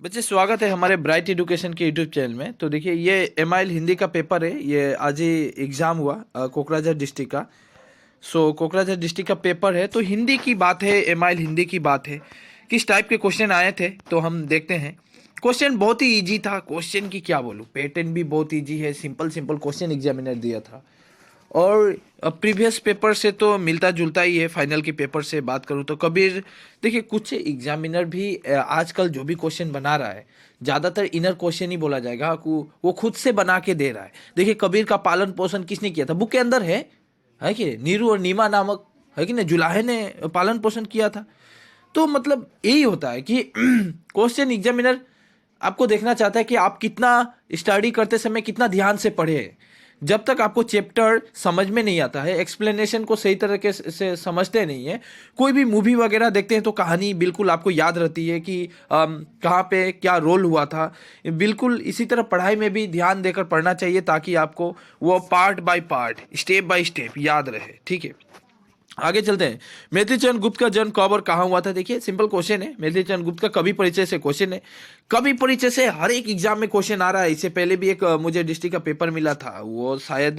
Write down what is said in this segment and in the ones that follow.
बच्चे स्वागत है हमारे ब्राइट एजुकेशन के यूट्यूब चैनल में। तो देखिए ये एमआईएल हिंदी का पेपर है। ये आज ही एग्ज़ाम हुआ कोकराझार डिस्ट्रिक्ट का। कोकराझार डिस्ट्रिक्ट का पेपर है, तो हिंदी की बात है, एमआईएल हिंदी की बात है। किस टाइप के क्वेश्चन आए थे तो हम देखते हैं। क्वेश्चन बहुत ही इजी था। क्वेश्चन की क्या बोलूँ, पैटर्न भी बहुत इजी है। सिंपल सिंपल क्वेश्चन एग्जामिनर दिया था और प्रीवियस पेपर से तो मिलता जुलता ही है। फाइनल के पेपर से बात करूँ तो कबीर, देखिए कुछ एग्जामिनर भी आजकल जो भी क्वेश्चन बना रहा है ज़्यादातर इनर क्वेश्चन ही बोला जाएगा। वो खुद से बना के दे रहा है। देखिए कबीर का पालन पोषण किसने किया था, बुक के अंदर है कि नीरू और नीमा नामक, है कि नहीं, जुलाहे ने पालन पोषण किया था। तो मतलब यही होता है कि क्वेश्चन एग्जामिनर आपको देखना चाहता है कि आप कितना स्टडी करते समय कितना ध्यान से पढ़े। जब तक आपको चैप्टर समझ में नहीं आता है, एक्सप्लेनेशन को सही तरीके से समझते नहीं है, कोई भी मूवी वगैरह देखते हैं तो कहानी बिल्कुल आपको याद रहती है कि कहाँ पे क्या रोल हुआ था। बिल्कुल इसी तरह पढ़ाई में भी ध्यान देकर पढ़ना चाहिए ताकि आपको वो part by part, step by step याद रहे। ठीक है, आगे चलते हैं। मैथिली चंद्र गुप्त का जन्म कब और कहाँ हुआ था। देखिए सिंपल क्वेश्चन है। मैथिली चंद्र गुप्त का कवि परिचय से क्वेश्चन है। कवि परिचय से हर एक एग्जाम में क्वेश्चन आ रहा है। इससे पहले भी एक मुझे डिस्ट्रिक्ट का पेपर मिला था, वो शायद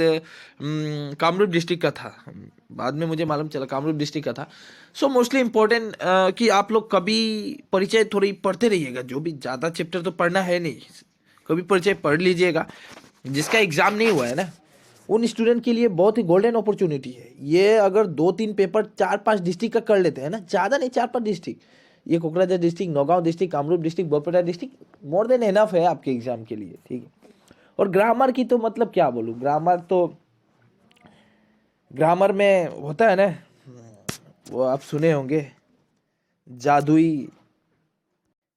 कामरूप डिस्ट्रिक्ट का था। बाद में मुझे मालूम चला कामरूप डिस्ट्रिक्ट का था। सो मोस्टली इंपॉर्टेंट कि आप लोग कवि परिचय थोड़ी पढ़ते रहिएगा। जो भी ज़्यादा चैप्टर तो पढ़ना है नहीं, कवि परिचय पढ़ लीजिएगा। जिसका एग्जाम नहीं हुआ है ना, उन स्टूडेंट के लिए बहुत ही गोल्डन अपॉर्चुनिटी है ये। अगर 2-3 पेपर 4-5 डिस्ट्रिक्ट का कर लेते हैं ना, ज़्यादा नहीं, 4-5 डिस्ट्रिक्ट, ये Kokrajhar district, Naugaon district, Kamrup district, Barpeta district, more than enough है आपके एग्जाम के लिए। ठीक है, और ग्रामर की तो मतलब क्या बोलूँ, ग्रामर में होता है ना, वो आप सुने होंगे, जादुई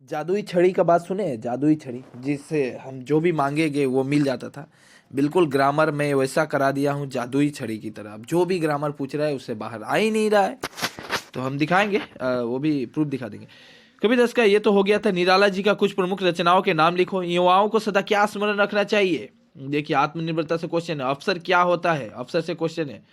जादुई छड़ी का बात सुने, जादुई छड़ी जिससे हम जो भी मांगेंगे वो मिल जाता था। बिल्कुल ग्रामर में वैसा करा दिया हूँ, जादुई छड़ी की तरह। अब जो भी ग्रामर पूछ रहा है उससे बाहर आ ही नहीं रहा है। तो हम दिखाएंगे, वो भी प्रूफ दिखा देंगे। कबीरदास का ये तो हो गया था। निराला जी का कुछ प्रमुख रचनाओं के नाम लिखो। युवाओं को सदा क्या स्मरण रखना चाहिए। देखिए आत्मनिर्भरता से क्वेश्चन है। अफसर क्या होता है, अफसर से क्वेश्चन है।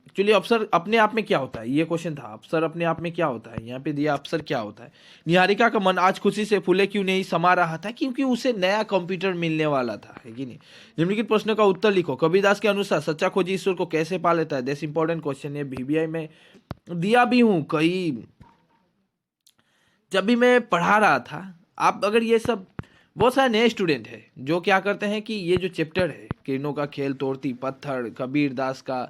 एक्चुअली अफसर अपने आप में क्या होता है, ये क्वेश्चन था। अफसर अपने आप में क्या होता है, यहाँ पे दिया अफसर क्या होता है। निहारिका का मन आज खुशी से फूले क्यों नहीं समा रहा था, क्योंकि उसे नया कंप्यूटर मिलने वाला था, है कि नहीं। निम्नलिखित प्रश्नों का उत्तर लिखो। कबीरदास के अनुसार सच्चा खोजी ईश्वर को कैसे पा लेता है। दिस इंपॉर्टेंट क्वेश्चन है, VBI में दिया भी हूँ कई, जब भी मैं पढ़ा रहा था। आप अगर ये सब, बहुत सारे नए स्टूडेंट हैं जो क्या करते हैं कि ये जो चैप्टर है, किरणों का खेल, तोड़ती पत्थर, कबीर दास का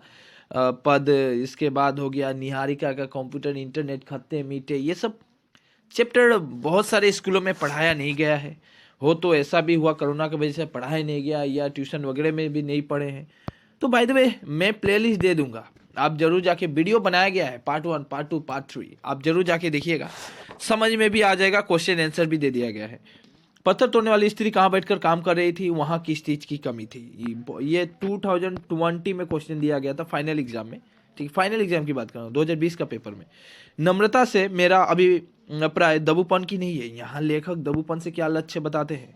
पद, इसके बाद हो गया निहारिका का कंप्यूटर, इंटरनेट, खत्ते मीटे, ये सब चैप्टर बहुत सारे स्कूलों में पढ़ाया नहीं गया है। हो तो ऐसा भी हुआ कोरोना की वजह से पढ़ाया नहीं गया, या ट्यूशन वगैरह में भी नहीं पढ़े हैं। तो बाय द वे मैं प्लेलिस्ट दे दूंगा, आप जरूर जाके, वीडियो बनाया गया है, पार्ट 1, पार्ट 2, पार्ट 3, आप जरूर जाके देखिएगा, समझ में भी आ जाएगा। क्वेश्चन आंसर भी दे दिया गया है। पत्थर तोड़ने वाली स्त्री कहाँ बैठकर काम कर रही थी, वहाँ किस चीज़ की कमी थी। ये 2020 में क्वेश्चन दिया गया था फाइनल एग्जाम में। ठीक, फाइनल एग्जाम की बात कर रहा हूँ, 2020 का पेपर में। नम्रता से मेरा अभिप्राय दबूपन की नहीं है। यहाँ लेखक दबूपन से क्या लक्ष्य बताते हैं।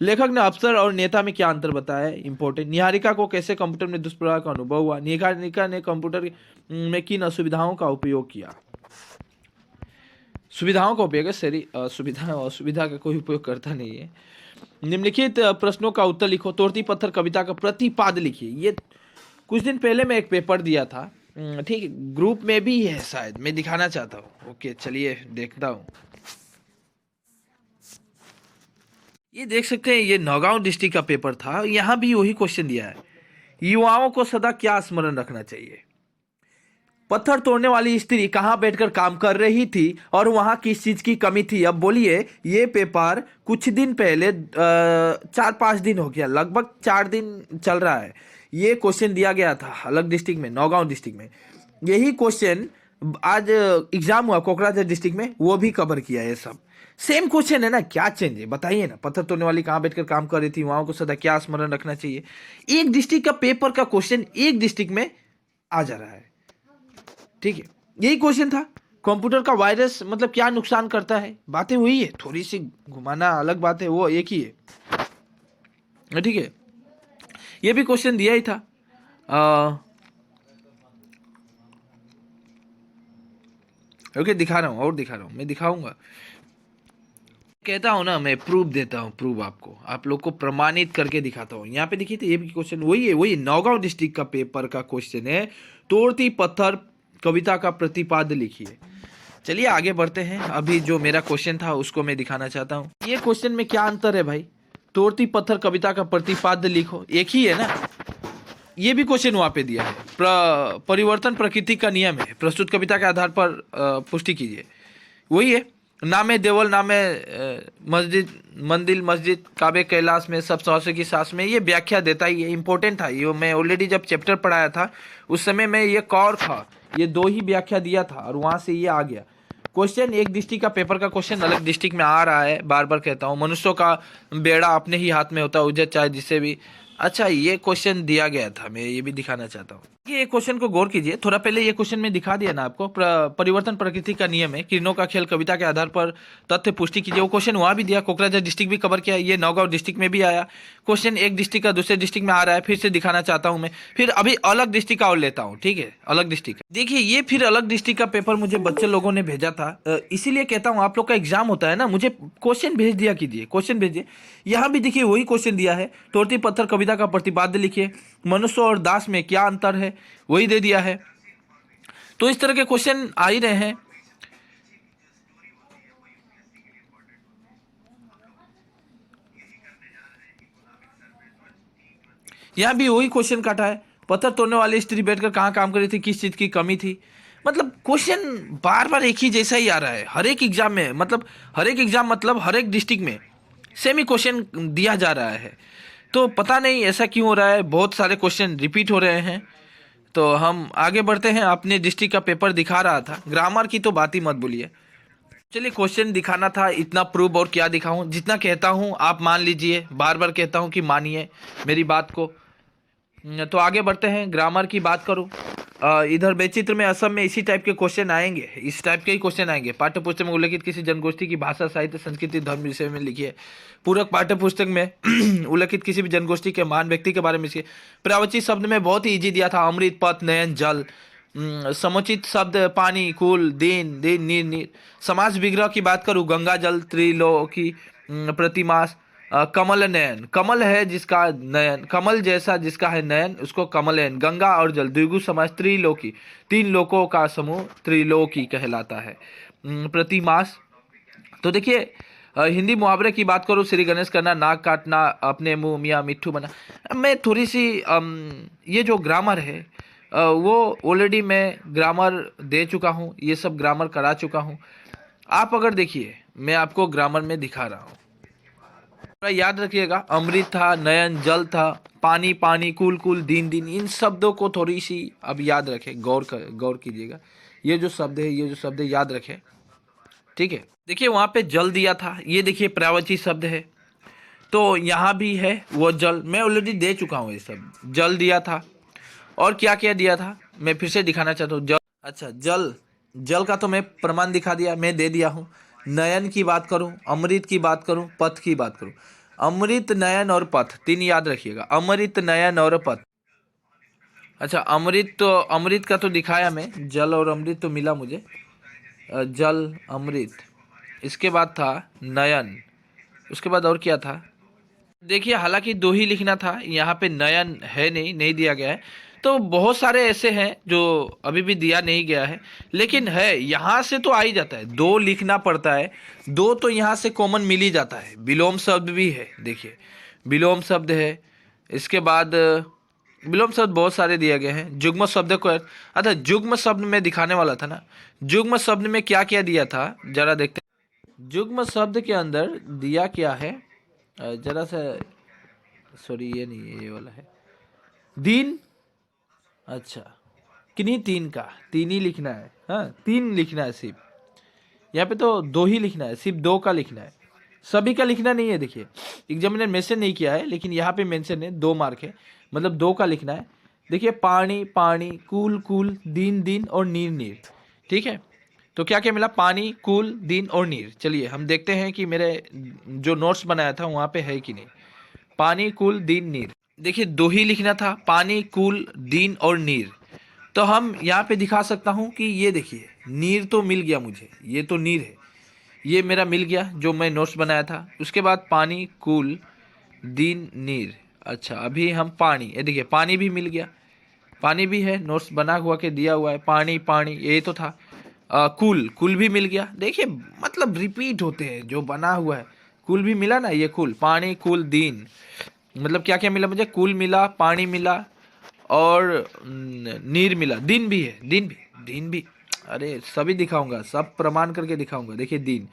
लेखक ने अफसर और नेता में क्या अंतर बताया है, इंपॉर्टेंट। निहारिका को कैसे कंप्यूटर में दुष्प्रभाव का अनुभव हुआ। निहारिका ने कंप्यूटर में किन असुविधाओं का उपयोग किया। सुविधाओं का उपयोग है, सरी सुविधा और सुविधा का कोई उपयोग करता नहीं है। निम्नलिखित प्रश्नों का उत्तर लिखो। तोड़ती पत्थर कविता का प्रतिपाद लिखिए। ये कुछ दिन पहले मैं एक पेपर दिया था, ठीक है, ग्रुप में भी है शायद, मैं दिखाना चाहता हूँ। ओके चलिए देखता हूँ। ये देख सकते हैं, ये नौगांव डिस्ट्रिक्ट का पेपर था। यहाँ भी वही क्वेश्चन दिया है। युवाओं को सदा क्या स्मरण रखना चाहिए। पत्थर तोड़ने वाली स्त्री कहाँ बैठकर काम कर रही थी और वहां किस चीज की कमी थी। अब बोलिए, ये पेपर कुछ दिन पहले, 4-5 दिन हो गया, लगभग 4 दिन चल रहा है। ये क्वेश्चन दिया गया था अलग डिस्ट्रिक्ट में, नौगांव डिस्ट्रिक्ट में। यही क्वेश्चन आज एग्जाम हुआ कोकराझार डिस्ट्रिक्ट में, वो भी कवर किया है। सब सेम क्वेश्चन है ना, क्या चेंज है बताइए ना। पत्थर तोड़ने वाली कहाँ बैठकर काम कर रही थी, वहां को सदा क्या स्मरण रखना चाहिए। एक डिस्ट्रिक्ट का पेपर का क्वेश्चन एक डिस्ट्रिक्ट में आ जा रहा है। ठीक है, यही क्वेश्चन था। कंप्यूटर का वायरस मतलब क्या नुकसान करता है, बातें वही है, थोड़ी सी घुमाना अलग बात है, वो एक ही है। ठीक है, ये भी क्वेश्चन दिया ही था। ओके दिखा रहा हूँ, और दिखा रहा हूँ, मैं दिखाऊंगा। कहता हूँ ना, मैं प्रूफ देता हूँ, प्रूफ आपको, आप लोग को प्रमाणित करके दिखाता हूँ। यहाँ पे देखिए तो ये भी क्वेश्चन वही नौगांव डिस्ट्रिक्ट का पेपर का क्वेश्चन है। तोड़ती पत्थर कविता का प्रतिपाद्य लिखिए। चलिए आगे बढ़ते हैं। अभी जो मेरा क्वेश्चन था उसको मैं दिखाना चाहता हूँ। ये क्वेश्चन में क्या अंतर है भाई? तोड़ती पत्थर कविता का प्रतिपाद्य लिखो, एक ही है ना। ये भी क्वेश्चन वहां पे दिया है, परिवर्तन प्रकृति का नियम है, प्रस्तुत कविता के आधार पर पुष्टि कीजिए। वही है, नामे देवल, नामे मस्जिद, मंदिर मस्जिद, काबे कैलाश में, सब सहस्र की सांस में। ये व्याख्या देता ही है, इंपॉर्टेंट था ये। मैं ऑलरेडी जब चैप्टर पढ़ाया था उस समय में ये कौर था, ये दो ही व्याख्या दिया था और वहां से ये आ गया क्वेश्चन। एक डिस्ट्रिक्ट का पेपर का क्वेश्चन अलग डिस्ट्रिक्ट में आ रहा है, बार बार कहता हूँ। मनुष्यों का बेड़ा अपने ही हाथ में होता है, उजर चाहे जिससे भी। अच्छा, ये क्वेश्चन दिया गया था, मैं ये भी दिखाना चाहता हूँ। ये क्वेश्चन को गौर कीजिए। थोड़ा पहले ये क्वेश्चन में दिखा दिया ना आपको, परिवर्तन प्रकृति का नियम है, किरणों का खेल कविता के आधार पर तथ्य पुष्टि कीजिए। वो क्वेश्चन वहां भी दिया, कोकराझार डिस्ट्रिक्ट भी कवर किया, ये नौगांव डिस्ट्रिक्ट में भी आया क्वेश्चन। एक डिस्ट्रिक्ट का दूसरे डिस्ट्रिक्ट में आ रहा है, फिर से दिखाना चाहता हूँ मैं। फिर अभी अलग डिस्ट्रिक्ट का और लेता हूँ, ठीक है, अलग डिस्ट्रिक्ट। देखिए ये फिर अलग डिस्ट्रिक्ट का पेपर मुझे बच्चे लोगों ने भेजा था, इसीलिए कहता हूँ आप लोग का एग्जाम होता है ना, मुझे क्वेश्चन भेज दिया कीजिए, क्वेश्चन भेजिए। यहाँ भी देखिए वही क्वेश्चन दिया है, तोड़ती पत्थर कविता का प्रतिपाद्य लिखिए, मनुष्य और दास में क्या अंतर है, वही दे दिया है। तो इस तरह के क्वेश्चन आ ही रहे हैं। यहां भी वही क्वेश्चन काटा है, पत्थर तोड़ने वाली स्त्री बैठकर कहां काम कर रही थी, किस चीज की कमी थी। मतलब क्वेश्चन बार बार एक ही जैसा ही आ रहा है हर एक एग्जाम में, मतलब हर एक एग्जाम, मतलब हर एक डिस्ट्रिक्ट में सेम ही क्वेश्चन दिया जा रहा है। तो पता नहीं ऐसा क्यों हो रहा है, बहुत सारे क्वेश्चन रिपीट हो रहे हैं। तो हम आगे बढ़ते हैं। अपने डिस्ट्रिक्ट का पेपर दिखा रहा था, ग्रामर की तो बात ही मत बोलिए। चलिए क्वेश्चन दिखाना था, इतना प्रूफ और क्या दिखाऊं। जितना कहता हूं आप मान लीजिए, बार बार कहता हूं कि मानिए मेरी बात को। तो आगे बढ़ते हैं। ग्रामर की बात करूं, इधर बेचित्र में, असम में इसी टाइप के क्वेश्चन आएंगे, इस टाइप के ही क्वेश्चन आएंगे। पाठ्य पुस्तक में उल्लेखित किसी जनगोष्ठी की भाषा, साहित्य, संस्कृति, धर्म विषय में लिखिए। पूरक पाठ्य पुस्तक में उल्लेखित किसी भी जनगोष्ठी के महान व्यक्ति के बारे में लिखिए। प्रवचित शब्द में बहुत ही इजी दिया था, अमृत, पथ, नयन, जल। समुचित शब्द, पानी, कुल, दिन, दिन, नीर, नीर। समास विग्रह की बात करूं, गंगा जल, त्रिलोकी, प्रतिमास, कमल नयन, कमल है जिसका नयन, कमल जैसा जिसका है नयन, उसको कमल नयन। गंगा और जल, द्विगु समास, त्रिलोकी, तीन लोकों का समूह त्रिलोकी कहलाता है। प्रतिमास, तो देखिए हिंदी मुहावरे की बात करूँ, श्री गणेश करना, नाक काटना, अपने मुंह मियाँ मिट्ठू बना। मैं थोड़ी सी ये जो ग्रामर है वो ऑलरेडी मैं ग्रामर दे चुका हूँ, ये सब ग्रामर करा चुका हूँ। आप अगर देखिए, मैं आपको ग्रामर में दिखा रहा हूँ, थोड़ा याद रखिएगा। अमृत था, नयन, जल था, पानी, पानी, कुल, कुल, दिन, दिन। इन शब्दों को थोड़ी सी अब याद रखें, गौर कीजिएगा। ये जो शब्द है, ये जो शब्द है याद रखें, ठीक है। देखिए वहां पे जल दिया था, ये देखिए पर्यायवाची शब्द है। तो यहाँ भी है वो जल, मैं ऑलरेडी दे चुका हूँ ये सब। जल दिया था, और क्या क्या दिया था मैं फिर से दिखाना चाहता हूँ। जल, अच्छा जल, जल का तो मैं प्रमाण दिखा दिया, मैं दे दिया हूँ। नयन की बात करूँ, अमृत की बात करूँ, पथ की बात करूँ। अमृत, नयन और पथ, तीन याद रखिएगा, अमृत, नयन और पथ। अच्छा अमृत, तो अमृत का तो दिखाया मैं, जल और अमृत तो मिला मुझे। जल, अमृत, इसके बाद था नयन, उसके बाद और क्या था देखिए। हालांकि दो ही लिखना था, यहाँ पे नयन है नहीं दिया गया है। तो बहुत सारे ऐसे हैं जो अभी भी दिया नहीं गया है, लेकिन है यहाँ से तो आ ही जाता है, दो लिखना पड़ता है। दो तो यहाँ से कॉमन मिल ही जाता है। विलोम शब्द भी है, देखिए विलोम शब्द है। इसके बाद विलोम शब्द बहुत सारे दिए गए हैं। जुग्म शब्द को, अच्छा जुग्म शब्द में दिखाने वाला था ना, जुग्म शब्द में क्या क्या दिया था जरा देखते हैं। जुग्म शब्द के अंदर दिया क्या है, जरा सा, सॉरी ये नहीं है, ये वाला है दिन। अच्छा किन्हीं तीन का, तीन ही लिखना है, हाँ तीन लिखना है सिर्फ। यहाँ पे तो दो ही लिखना है, सिर्फ दो का लिखना है, सभी का लिखना नहीं है। देखिए एग्जामिनर मेंशन नहीं किया है, लेकिन यहाँ पे मेंशन है, 2 मार्क है, मतलब दो का लिखना है। देखिए पानी, पानी, कुल, कुल, दिन, दिन और नीर, नीर, ठीक है। तो क्या क्या मिला, पानी, कुल, दिन और नीर। चलिए हम देखते हैं कि मेरे जो नोट्स बनाया था वहाँ पे है कि नहीं। पानी, कुल, दिन, नीर, देखिए दो ही लिखना था, पानी, कुल, दिन और नीर। तो हम यहाँ पे दिखा सकता हूँ कि ये देखिए नीर तो मिल गया मुझे, ये तो नीर है। ये मेरा मिल गया जो मैं नोट्स बनाया था। उसके बाद पानी, कूल, दिन, नीर। अच्छा अभी हम पानी, ये देखिए पानी भी मिल गया, पानी भी है, नोट्स बना हुआ के दिया हुआ है, पानी पानी यही तो था। कूल, कूल भी मिल गया। देखिए मतलब रिपीट होते हैं जो बना हुआ है। कूल भी मिला ना, ये कूल, पानी, कूल, दिन, मतलब क्या क्या मिला मुझे, कूल मिला, पानी मिला और नीर मिला, दिन भी है, दिन भी अरे सभी दिखाऊंगा, सब प्रमाण करके दिखाऊंगा। देखिए दिन,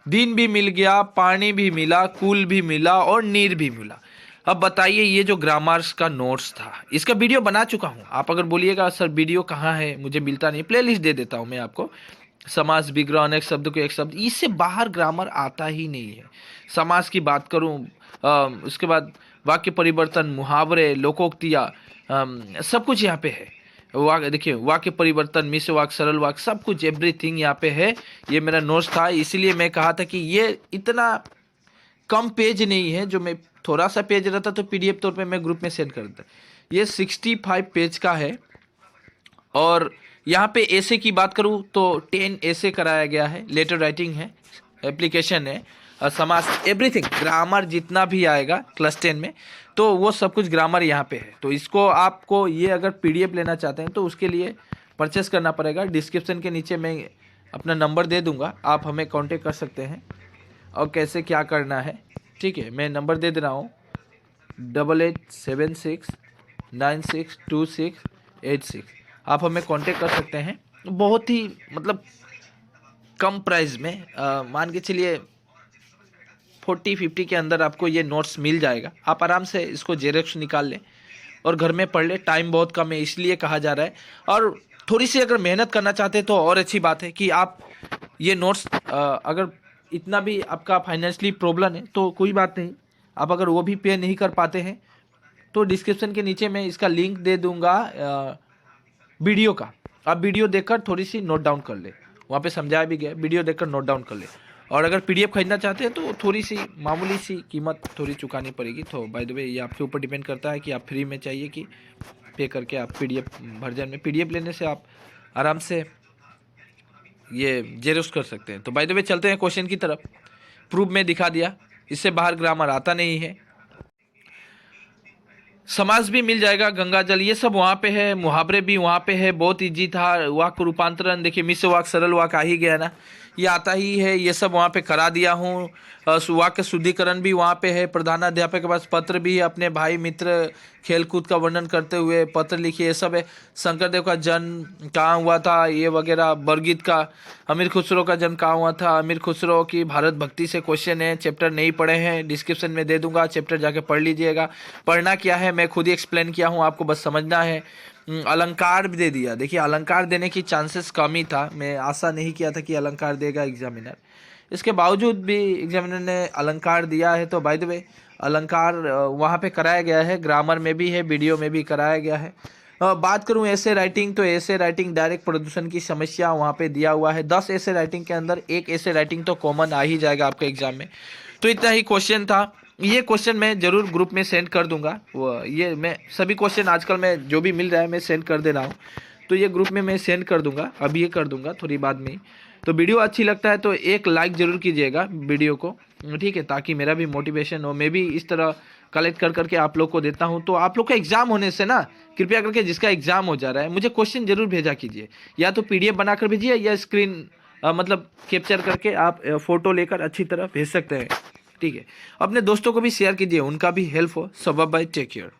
दिन भी मिल गया, पानी भी मिला, कूल भी मिला और नीर भी मिला। अब बताइए ये जो ग्रामर्स का नोट्स था इसका वीडियो बना चुका हूँ। आप अगर बोलिएगा सर वीडियो कहाँ है, मुझे मिलता नहीं, प्लेलिस्ट दे देता हूँ मैं आपको। समास, विग्रह, अनेक शब्द को एक शब्द, इससे बाहर ग्रामर आता ही नहीं है। समास की बात करूँ, उसके बाद वाक्य परिवर्तन, मुहावरे, लोकोक्तियाँ, सब कुछ यहाँ पे है। वाक्य देखिए, वाक्य परिवर्तन, मिश्र वाक्य, सरल वाक्य, सब कुछ एवरीथिंग यहाँ पे है। ये मेरा नोट्स था, इसलिए मैं कहा था कि ये इतना कम पेज नहीं है। जो मैं थोड़ा सा पेज रहता तो पीडीएफ तौर पे मैं ग्रुप में सेंड कर देता। ये 65 पेज का है। और यहाँ पे ऐसे की बात करूँ तो 10 ऐसे कराया गया है, लेटर राइटिंग है, एप्लीकेशन है, समास, एवरीथिंग, ग्रामर जितना भी आएगा क्लास 10 में तो वो सब कुछ ग्रामर यहाँ पे है। तो इसको आपको ये अगर पीडीएफ लेना चाहते हैं तो उसके लिए परचेस करना पड़ेगा। डिस्क्रिप्शन के नीचे मैं अपना नंबर दे दूँगा, आप हमें कांटेक्ट कर सकते हैं और कैसे क्या करना है। ठीक है, मैं नंबर दे रहा हूँ 8876962686। आप हमें कांटेक्ट कर सकते हैं। बहुत ही मतलब कम प्राइस में, मान के चलिए 40-50 के अंदर आपको ये नोट्स मिल जाएगा। आप आराम से इसको जेरॉक्स निकाल लें और घर में पढ़ ले। टाइम बहुत कम है इसलिए कहा जा रहा है। और थोड़ी सी अगर मेहनत करना चाहते हैं तो और अच्छी बात है कि आप ये नोट्स, अगर इतना भी आपका फाइनेंशियली प्रॉब्लम है तो कोई बात नहीं, आप अगर वो भी पे नहीं कर पाते हैं तो डिस्क्रिप्शन के नीचे मैं इसका लिंक दे दूंगा वीडियो का। आप वीडियो देखकर थोड़ी सी नोट डाउन कर ले, वहाँ पे समझाया भी गया, वीडियो देखकर नोट डाउन कर ले। और अगर पीडीएफ खरीदना चाहते हैं तो थोड़ी सी मामूली सी कीमत थोड़ी चुकानी पड़ेगी। तो बाय द वे ये आपके ऊपर डिपेंड करता है कि आप फ्री में चाहिए कि पे करके आप पीडीएफ वर्जन में। पीडीएफ लेने से आप आराम से ये जेरोक्स कर सकते हैं। तो बाय द वे चलते हैं क्वेश्चन की तरफ। प्रूफ में दिखा दिया, इससे बाहर ग्रामर आता नहीं है। समास भी मिल जाएगा, गंगा जल, ये सब वहाँ पे है, मुहावरे भी वहाँ पे है, बहुत इजी था। वाक्य रूपांतरण देखिए, मिश्र वाक्य, सरल वाक्य आ ही गया ना, ये आता ही है, ये सब वहाँ पे करा दिया हूँ। वाक्य शुद्धिकरण भी वहाँ पे है। प्रधानाध्यापक के पास पत्र भी है, अपने भाई मित्र खेलकूद का वर्णन करते हुए पत्र लिखिए, ये सब है। शंकरदेव का जन्म कहाँ हुआ था ये वगैरह। बरगीत का, अमीर खुसरो का जन्म कहाँ हुआ था, अमीर खुसरो की भारत भक्ति से क्वेश्चन है। चैप्टर नहीं पढ़े हैं, डिस्क्रिप्शन में दे दूंगा, चैप्टर जाके पढ़ लीजिएगा। पढ़ना क्या है मैं खुद ही एक्सप्लेन किया हूँ, आपको बस समझना है। अलंकार भी दे दिया। देखिए अलंकार देने की चांसेस कम ही था, मैं आशा नहीं किया था कि अलंकार देगा एग्जामिनर, इसके बावजूद भी एग्जामिनर ने अलंकार दिया है। तो बाय द वे अलंकार वहाँ पे कराया गया है, ग्रामर में भी है, वीडियो में भी कराया गया है। बात करूँ ऐसे राइटिंग, तो ऐसे राइटिंग डायरेक्ट प्रदूषण की समस्या वहाँ पे दिया हुआ है। 10 ऐसे राइटिंग के अंदर एक ऐसे राइटिंग तो कॉमन आ ही जाएगा आपके एग्जाम में। तो इतना ही क्वेश्चन था। ये क्वेश्चन मैं जरूर ग्रुप में सेंड कर दूंगा। वो ये मैं सभी क्वेश्चन आजकल मैं जो भी मिल रहा है मैं सेंड कर दे रहा हूँ, तो ये ग्रुप में मैं सेंड कर दूंगा, अभी ये कर दूंगा थोड़ी बाद में ही। तो वीडियो अच्छी लगता है तो एक लाइक ज़रूर कीजिएगा वीडियो को, ठीक है, ताकि मेरा भी मोटिवेशन हो। मैं भी इस तरह कलेक्ट कर करके आप लोग को देता हूँ। तो आप लोग का एग्जाम होने से ना, कृपया करके जिसका एग्जाम हो जा रहा है मुझे क्वेश्चन जरूर भेजा कीजिए, या तो पीडीएफ बनाकर भेजिए या स्क्रीन मतलब कैप्चर करके आप फ़ोटो लेकर अच्छी तरह भेज सकते हैं, ठीक है। अपने दोस्तों को भी शेयर कीजिए, उनका भी हेल्प हो। सब बाय, टेक केयर।